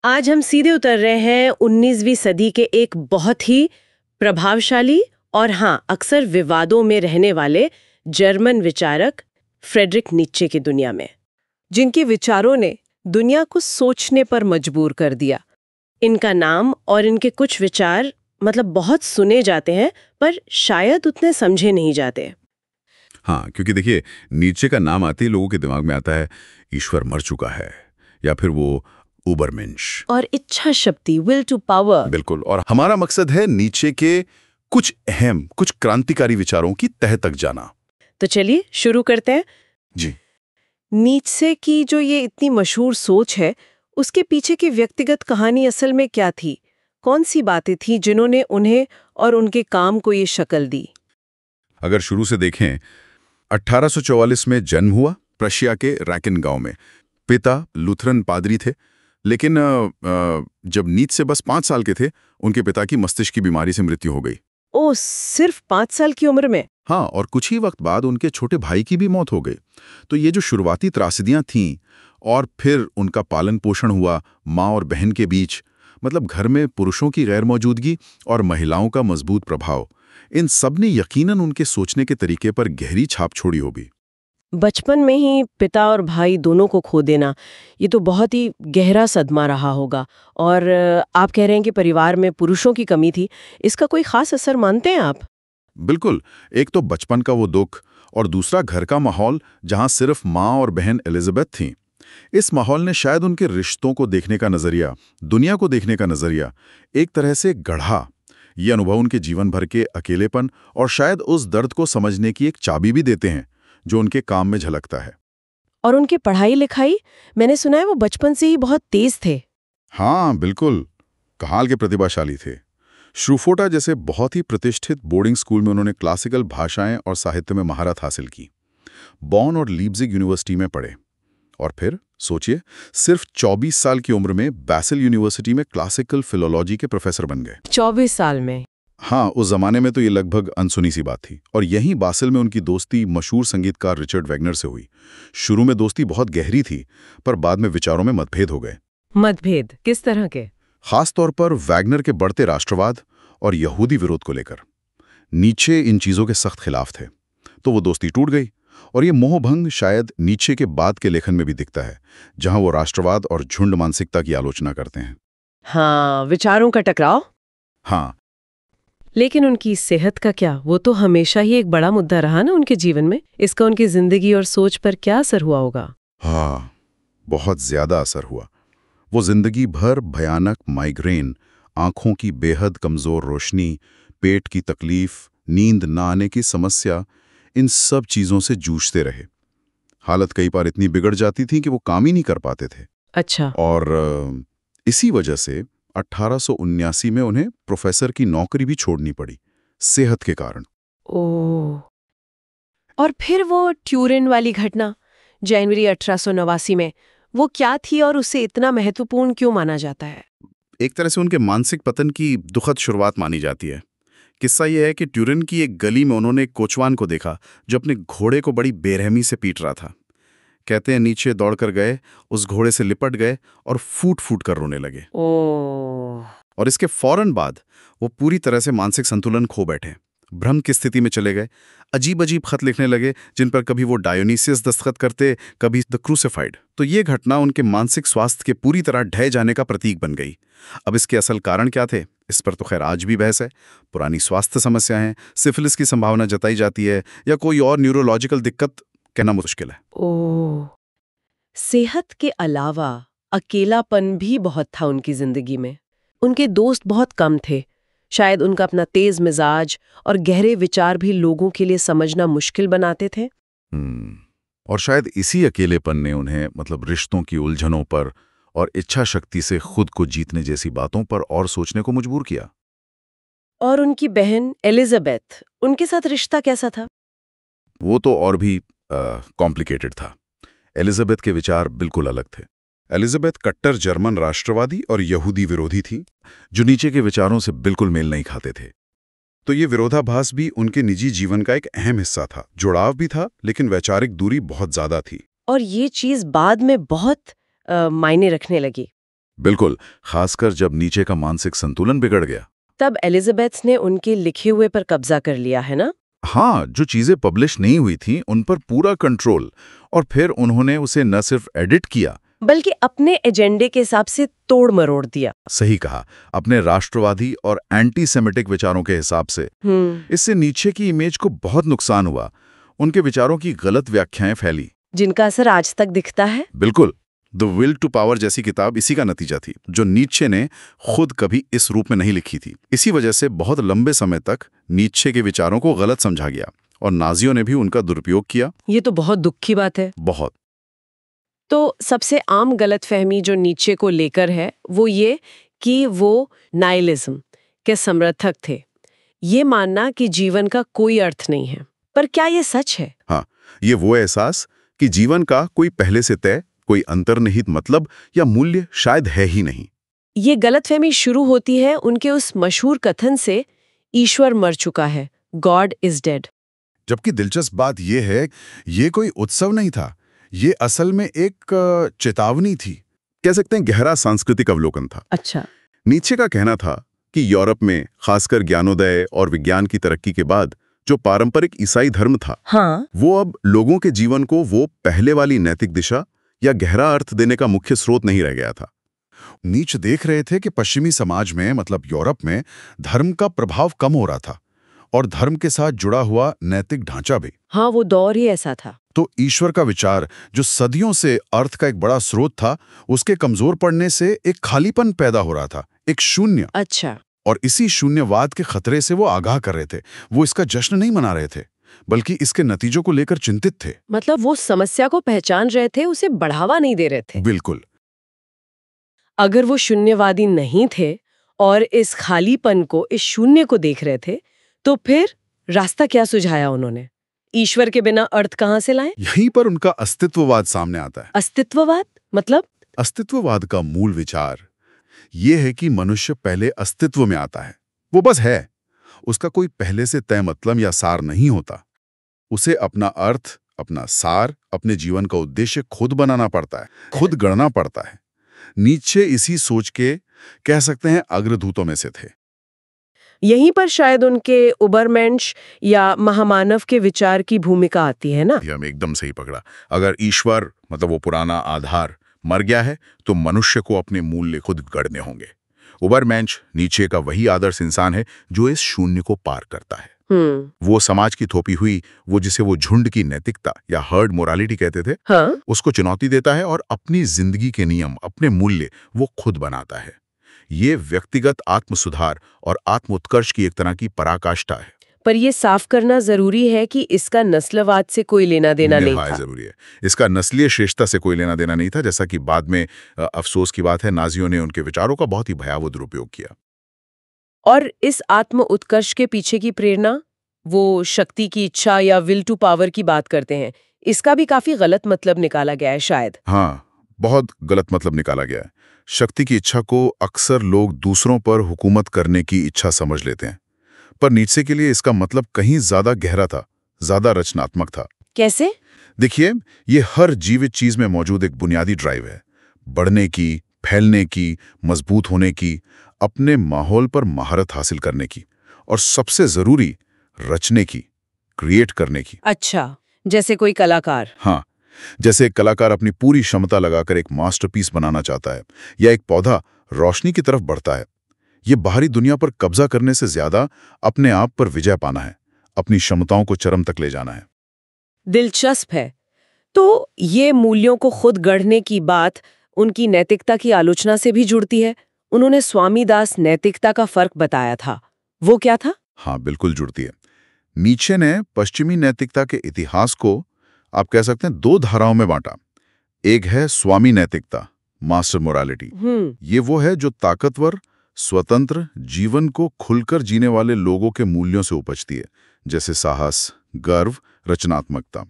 आज हम सीधे उतर रहे हैं 19वीं सदी के एक बहुत ही प्रभावशाली और हाँ अक्सर विवादों में रहने वाले जर्मन विचारक फ्रेडरिक नीत्शे की दुनिया में, जिनके विचारों ने दुनिया को सोचने पर मजबूर कर दिया। इनका नाम और इनके कुछ विचार बहुत सुने जाते हैं पर शायद उतने समझे नहीं जाते। हाँ, क्योंकि देखिए नीचे का नाम आते ही लोगों के दिमाग में आता है ईश्वर मर चुका है या फिर वो उबरमेंश और इच्छा शक्ति, विल टू पावर। बिल्कुल। और हमारा मकसद है नीचे के कुछ अहम, कुछ क्रांतिकारी विचारों की तह तक जाना। तो चलिए शुरू करते हैं। जी, नीत्शे की जो ये इतनी मशहूर सोच है, उसके पीछे की व्यक्तिगत कहानी असल में क्या थी? कौन सी बातें थी जिन्होंने उन्हें और उनके काम को ये शक्ल दी? अगर शुरू से देखें, 1844 में जन्म हुआ प्रशिया के रैकेन गांव में। पिता लूथरन पादरी थे, लेकिन जब नीत्शे बस 5 साल के थे, उनके पिता की मस्तिष्क की बीमारी से मृत्यु हो गई। ओ, सिर्फ 5 साल की उम्र में? हाँ, और कुछ ही वक्त बाद उनके छोटे भाई की भी मौत हो गई। तो ये जो शुरुआती त्रासदियां थीं और फिर उनका पालन पोषण हुआ माँ और बहन के बीच, घर में पुरुषों की गैर मौजूदगी और महिलाओं का मजबूत प्रभाव, इन सब ने यकीनन उनके सोचने के तरीके पर गहरी छाप छोड़ी होगी। बचपन में ही पिता और भाई दोनों को खो देना, ये तो बहुत ही गहरा सदमा रहा होगा। और आप कह रहे हैं कि परिवार में पुरुषों की कमी थी, इसका कोई खास असर मानते हैं आप? बिल्कुल। एक तो बचपन का वो दुख और दूसरा घर का माहौल जहां सिर्फ माँ और बहन एलिजाबेथ थीं। इस माहौल ने शायद उनके रिश्तों को देखने का नजरिया, दुनिया को देखने का नजरिया एक तरह से गढ़ा। ये अनुभव उनके जीवन भर के अकेलेपन और शायद उस दर्द को समझने की एक चाबी भी देते हैं जो उनके काम में झलकता है। और उनकी पढ़ाई लिखाई, मैंने सुना है वो बचपन से ही बहुत तेज थे। हाँ बिल्कुल, कमाल के प्रतिभाशाली थे। श्रूफोटा जैसे बहुत ही प्रतिष्ठित बोर्डिंग स्कूल में उन्होंने क्लासिकल भाषाएं और साहित्य में महारत हासिल की। बॉन और लीप्जिग यूनिवर्सिटी में पढ़े और फिर सोचिए, सिर्फ 24 साल की उम्र में बैसिल यूनिवर्सिटी में क्लासिकल फिलोलॉजी के प्रोफेसर बन गए। 24 साल में? हाँ, उस जमाने में तो ये लगभग अनसुनी सी बात थी। और यहीं बासिल में उनकी दोस्ती मशहूर संगीतकार रिचर्ड वैगनर से हुई। शुरू में दोस्ती बहुत गहरी थी, पर बाद में विचारों में मतभेद हो गए। मतभेद किस तरह के? खास तौर पर वैगनर के बढ़ते राष्ट्रवाद और यहूदी विरोध को लेकर। नीत्शे इन चीजों के सख्त खिलाफ थे, तो वो दोस्ती टूट गई। और ये मोहभंग शायद नीत्शे के बाद के लेखन में भी दिखता है, जहां वो राष्ट्रवाद और झुंड मानसिकता की आलोचना करते हैं। हाँ, विचारों का टकराव। हाँ, लेकिन उनकी सेहत का क्या? वो तो हमेशा ही एक बड़ा मुद्दा रहा ना उनके जीवन में। इसका उनकी जिंदगी और सोच पर क्या असर हुआ होगा? हाँ, बहुत ज्यादा असर हुआ। वो जिंदगी भर भयानक माइग्रेन, आंखों की बेहद कमजोर रोशनी, पेट की तकलीफ, नींद न आने की समस्या, इन सब चीजों से जूझते रहे। हालत कई बार इतनी बिगड़ जाती थी कि वो काम ही नहीं कर पाते थे। अच्छा। और इसी वजह से 1879 में उन्हें प्रोफेसर की नौकरी भी छोड़नी पड़ी, सेहत के कारण। ओह। और फिर वो ट्यूरिन वाली घटना जनवरी 1889 में, वो क्या थी और उसे इतना महत्वपूर्ण क्यों माना जाता है? एक तरह से उनके मानसिक पतन की दुखद शुरुआत मानी जाती है। किस्सा यह है कि ट्यूरिन की एक गली में उन्होंने एक कोचवान को देखा जो अपने घोड़े को बड़ी बेरहमी से पीट रहा था। कहते हैं नीचे दौड़कर गए, उस घोड़े से लिपट गए और फूट फूट कर रोने लगे। ओह। और इसके फौरन बाद वो पूरी तरह से मानसिक संतुलन खो बैठे, भ्रम की स्थिति में चले गए। अजीब अजीब खत लिखने लगे, जिन पर कभी वो डायोनीसियस दस्तखत करते, कभी द क्रूसिफाइड। तो ये घटना उनके मानसिक स्वास्थ्य के पूरी तरह ढह जाने का प्रतीक बन गई। अब इसके असल कारण क्या थे, इस पर तो खैर आज भी बहस है। पुरानी स्वास्थ्य समस्या है, सिफिलिस की संभावना जताई जाती है, या कोई और न्यूरोलॉजिकल दिक्कत, कहना मुश्किल है। ओह। सेहत के अलावा अकेलापन भी बहुत था उनकी जिंदगी में। उनके दोस्त बहुत कम थे। शायद उनका अपना तेज मिजाज और गहरे विचार भी लोगों के लिए समझना मुश्किल बनाते थे। और शायद इसी अकेलेपन ने उन्हें रिश्तों की उलझनों पर और इच्छा शक्ति से खुद को जीतने जैसी बातों पर और सोचने को मजबूर किया। और उनकी बहन एलिजाबेथ, उनके साथ रिश्ता कैसा था? वो तो और भी कॉम्प्लिकेटेड था। एलिजाबेथ के विचार बिल्कुल अलग थे। एलिजाबेथ कट्टर जर्मन राष्ट्रवादी और यहूदी विरोधी थी, जो नीचे के विचारों से बिल्कुल मेल नहीं खाते थे। तो ये विरोधाभास भी उनके निजी जीवन का एक अहम हिस्सा था। जुड़ाव भी था, लेकिन वैचारिक दूरी बहुत ज्यादा थी। और ये चीज बाद में बहुत मायने रखने लगी। बिल्कुल, खासकर जब नीचे का मानसिक संतुलन बिगड़ गया। तब एलिजाबेथ ने उनके लिखे हुए पर कब्जा कर लिया है ना? हाँ, जो चीजें पब्लिश नहीं हुई थी उन पर पूरा कंट्रोल, और फिर उन्होंने उसे न सिर्फ एडिट किया, बल्कि अपने एजेंडे के हिसाब से तोड़ मरोड़ दिया। सही कहा, अपने राष्ट्रवादी और एंटी सेमिटिक विचारों के हिसाब से। इससे नीचे की इमेज को बहुत नुकसान हुआ, उनके विचारों की गलत व्याख्याएं फैली, जिनका असर आज तक दिखता है। बिल्कुल। द विल टू पावर जैसी किताब इसी का नतीजा थी, जो नीत्शे ने खुद कभी इस रूप में नहीं लिखी थी। इसी वजह से बहुत लंबे समय तक नीत्शे के विचारों को गलत समझा गया और नाजियों ने भी उनका दुरुपयोग किया। ये तो बहुत दुख की बात है। बहुत। तो सबसे आम गलतफहमी जो नीत्शे को लेकर है वो ये कि वो नाइलिज्म के समर्थक थे, ये मानना कि जीवन का कोई अर्थ नहीं है। पर क्या ये सच है? हाँ, ये वो एहसास कि जीवन का कोई पहले से तय, कोई अंतर्निहित मतलब या मूल्य शायद है ही नहीं। ये गलतफहमी शुरू होती है उनके उस मशहूर कथन से, ईश्वर मर चुका है, गॉड इज डेड। जबकि दिलचस्प बात यह है, ये कोई उत्सव नहीं था, ये असल में एक चेतावनी थी, कह सकते हैं गहरा सांस्कृतिक अवलोकन था। अच्छा। नीत्शे का कहना था कि यूरोप में खासकर ज्ञानोदय और विज्ञान की तरक्की के बाद जो पारंपरिक ईसाई धर्म था, हाँ, वो अब लोगों के जीवन को वो पहले वाली नैतिक दिशा या गहरा अर्थ देने का मुख्य स्रोत नहीं रह गया था। नीत्शे देख रहे थे कि पश्चिमी समाज में, मतलब यूरोप में, धर्म का प्रभाव कम हो रहा था और धर्म के साथ जुड़ा हुआ नैतिक ढांचा भी। हाँ, वो दौर ही ऐसा था। तो ईश्वर का विचार, जो सदियों से अर्थ का एक बड़ा स्रोत था, उसके कमजोर पड़ने से एक खालीपन पैदा हो रहा था, एक शून्य। अच्छा। और इसी शून्यवाद के खतरे से वो आगाह कर रहे थे। वो इसका जश्न नहीं मना रहे थे, बल्कि इसके नतीजों को लेकर चिंतित थे। मतलब वो समस्या को पहचान रहे थे, उसे बढ़ावा नहीं दे रहे थे। बिल्कुल। अगर वो शून्यवादी नहीं थे और इस खालीपन को, इस शून्य को देख रहे थे, तो फिर रास्ता क्या सुझाया उन्होंने? ईश्वर के बिना अर्थ कहाँ से लाएं? यहीं पर उनका अस्तित्ववाद सामने आता है। अस्तित्ववाद मतलब? अस्तित्ववाद का मूल विचार ये है कि मनुष्य पहले अस्तित्व में आता है, वो बस है। उसका कोई पहले से तय मतलब या सार नहीं होता। उसे अपना अर्थ, अपना सार, अपने जीवन का उद्देश्य खुद बनाना पड़ता है, खुद गढ़ना पड़ता है। नीत्शे इसी सोच के, कह सकते हैं, अग्रदूतों में से थे। यहीं पर शायद उनके उबरमेंश या महामानव के विचार की भूमिका आती है ना? ये हम एकदम सही पकड़ा। अगर ईश्वर, मतलब वो पुराना आधार, मर गया है, तो मनुष्य को अपने मूल्य खुद गढ़ने होंगे। उबरमेंश नीत्शे का वही आदर्श इंसान है जो इस शून्य को पार करता है। वो समाज की थोपी हुई, वो जिसे वो झुंड की नैतिकता या हर्ड मोरालिटी कहते थे, हाँ? उसको चुनौती देता है और अपनी जिंदगी के नियम, अपने मूल्य वो खुद बनाता है। ये व्यक्तिगत आत्म सुधार और आत्म उत्कर्ष की एक तरह की पराकाष्ठा है। पर ये साफ करना जरूरी है कि इसका नस्लवाद से कोई लेना देना नहीं था। जरूरी है। इसका नस्लीय श्रेष्ठता से कोई लेना देना नहीं था, जैसा कि बाद में अफसोस की बात है, नाजियों ने उनके विचारों का बहुत ही भयावह दुरुपयोग किया। और इस आत्म उत्कर्ष के पीछे की प्रेरणा, वो शक्ति की इच्छा या विल टू पावर की बात करते हैं, इसका भी काफी गलत मतलब निकाला गया है शायद। हाँ, बहुत गलत मतलब निकाला गया है। शक्ति की इच्छा को अक्सर लोग दूसरों पर हुकूमत करने की इच्छा समझ लेते हैं, पर नीत्शे के लिए इसका मतलब कहीं ज्यादा गहरा था, ज्यादा रचनात्मक था। कैसे? देखिए, ये हर जीवित चीज में मौजूद एक बुनियादी ड्राइव है, बढ़ने की, फैलने की, मजबूत होने की, अपने माहौल पर महारत हासिल करने की, और सबसे जरूरी, रचने की, क्रिएट करने की। अच्छा, जैसे कोई कलाकार। हाँ, जैसे एक कलाकार अपनी पूरी क्षमता लगाकर एक मास्टरपीस बनाना चाहता है, या एक पौधा रोशनी की तरफ बढ़ता है। ये बाहरी दुनिया पर कब्जा करने से ज्यादा अपने आप पर विजय पाना है, अपनी क्षमताओं को चरम तक ले जाना है। दिलचस्प है। तो ये मूल्यों को खुद गढ़ने की बात उनकी नैतिकता की आलोचना से भी जुड़ती है। उन्होंने स्वामीदास नैतिकता का फर्क बताया था, वो क्या था? हाँ, बिल्कुल जुड़ती है। नीत्शे ने पश्चिमी नैतिकता के इतिहास को, आप कह सकते हैं, दो धाराओं में बांटा। एक है स्वामी नैतिकता, मास्टर मोरालिटी। ये वो है जो ताकतवर, स्वतंत्र जीवन को खुलकर जीने वाले लोगों के मूल्यों से उपजती है, जैसे साहस, गर्व, रचनात्मकता।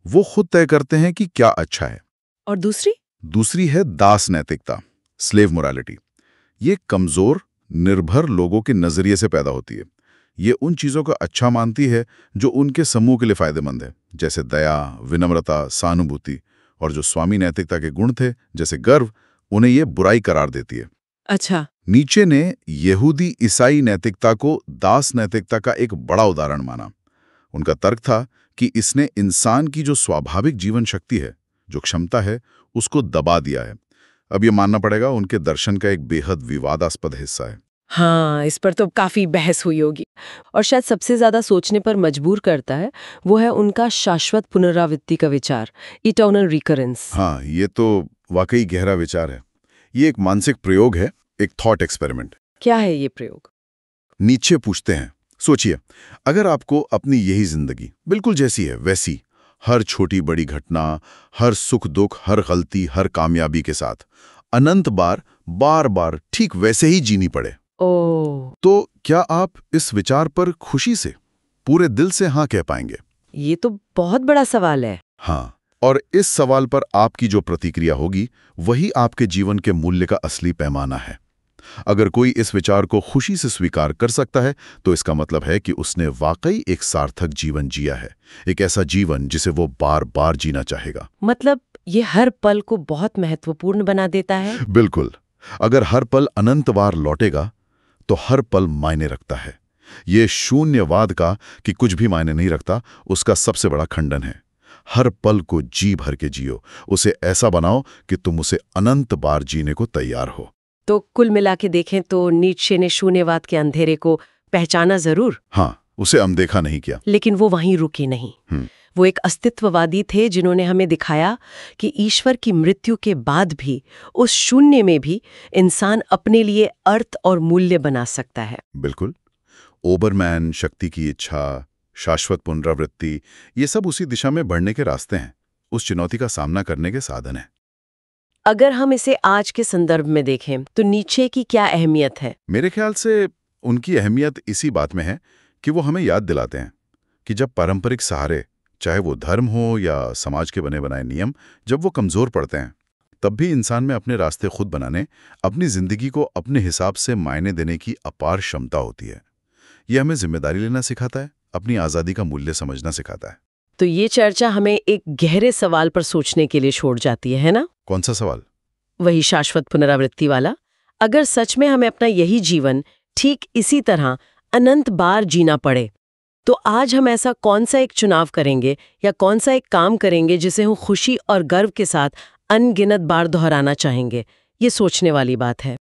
वो खुद तय करते हैं कि क्या अच्छा है। और दूसरी है दास नैतिकता, स्लेव मोरालिटी। ये कमजोर, निर्भर लोगों के नजरिए से पैदा होती है। ये उन चीजों का अच्छा मानती है जो उनके समूह के लिए फायदेमंद है, जैसे दया, विनम्रता, सहानुभूति। और जो स्वामी नैतिकता के गुण थे, जैसे गर्व, उन्हें ये बुराई करार देती है। अच्छा। नीचे ने यहूदी ईसाई नैतिकता को दास नैतिकता का एक बड़ा उदाहरण माना। उनका तर्क था कि इसने इंसान की जो स्वाभाविक जीवन शक्ति है, जो क्षमता है, उसको दबा दिया है। अब ये मानना पड़ेगा उनके दर्शन का एक बेहद विवादास्पद हिस्सा है। हाँ, इस पर तो काफी बहस हुई होगी। और शायद सबसे ज्यादा सोचने पर मजबूर करता है वो है उनका शाश्वत पुनरावृत्ति का विचार, इटर्नल रिकरेंस। हाँ, ये तो वाकई गहरा विचार है। ये एक मानसिक प्रयोग है, एक थॉट एक्सपेरिमेंट। क्या है ये प्रयोग? नीचे पूछते हैं, सोचिए, अगर आपको अपनी यही जिंदगी बिल्कुल जैसी है वैसी, हर छोटी बड़ी घटना, हर सुख दुख, हर गलती, हर कामयाबी के साथ अनंत बार बार बार ठीक वैसे ही जीनी पड़े, ओह, तो क्या आप इस विचार पर खुशी से, पूरे दिल से हाँ कह पाएंगे? ये तो बहुत बड़ा सवाल है। हाँ, और इस सवाल पर आपकी जो प्रतिक्रिया होगी वही आपके जीवन के मूल्य का असली पैमाना है। अगर कोई इस विचार को खुशी से स्वीकार कर सकता है तो इसका मतलब है कि उसने वाकई एक सार्थक जीवन जिया है, एक ऐसा जीवन जिसे वो बार बार जीना चाहेगा। मतलब ये हर पल को बहुत महत्वपूर्ण बना देता है। बिल्कुल। अगर हर पल अनंत बार लौटेगा तो हर पल मायने रखता है। ये शून्यवाद का कि कुछ भी मायने नहीं रखता, उसका सबसे बड़ा खंडन है। हर पल को जी भर के जियो, उसे ऐसा बनाओ कि तुम उसे अनंत बार जीने को तैयार हो। तो कुल मिला के देखें तो नीत्शे ने शून्यवाद के अंधेरे को पहचाना जरूर, हाँ, उसे अनदेखा नहीं किया। लेकिन वो वहीं रुके नहीं। वो एक अस्तित्ववादी थे जिन्होंने हमें दिखाया कि ईश्वर की मृत्यु के बाद भी, उस शून्य में भी इंसान अपने लिए अर्थ और मूल्य बना सकता है। बिल्कुल। ओबरमैन, शक्ति की इच्छा, शाश्वत पुनरावृत्ति, ये सब उसी दिशा में बढ़ने के रास्ते हैं, उस चुनौती का सामना करने के साधन हैं। अगर हम इसे आज के संदर्भ में देखें तो नीत्शे की क्या अहमियत है? मेरे ख्याल से उनकी अहमियत इसी बात में है कि वो हमें याद दिलाते हैं कि जब पारंपरिक सहारे, चाहे वो धर्म हो या समाज के बने बनाए नियम, जब वो कमजोर पड़ते हैं, तब भी इंसान में अपने रास्ते खुद बनाने, अपनी जिंदगी को अपने हिसाब से मायने देने की अपार क्षमता होती है। ये हमें जिम्मेदारी लेना सिखाता है, अपनी आज़ादी का मूल्य समझना सिखाता है। तो ये चर्चा हमें एक गहरे सवाल पर सोचने के लिए छोड़ जाती है ना? कौन सा सवाल? वही शाश्वत पुनरावृत्ति वाला। अगर सच में हमें अपना यही जीवन ठीक इसी तरह अनंत बार जीना पड़े, तो आज हम ऐसा कौन सा एक चुनाव करेंगे या कौन सा एक काम करेंगे जिसे हम खुशी और गर्व के साथ अनगिनत बार दोहराना चाहेंगे? ये सोचने वाली बात है।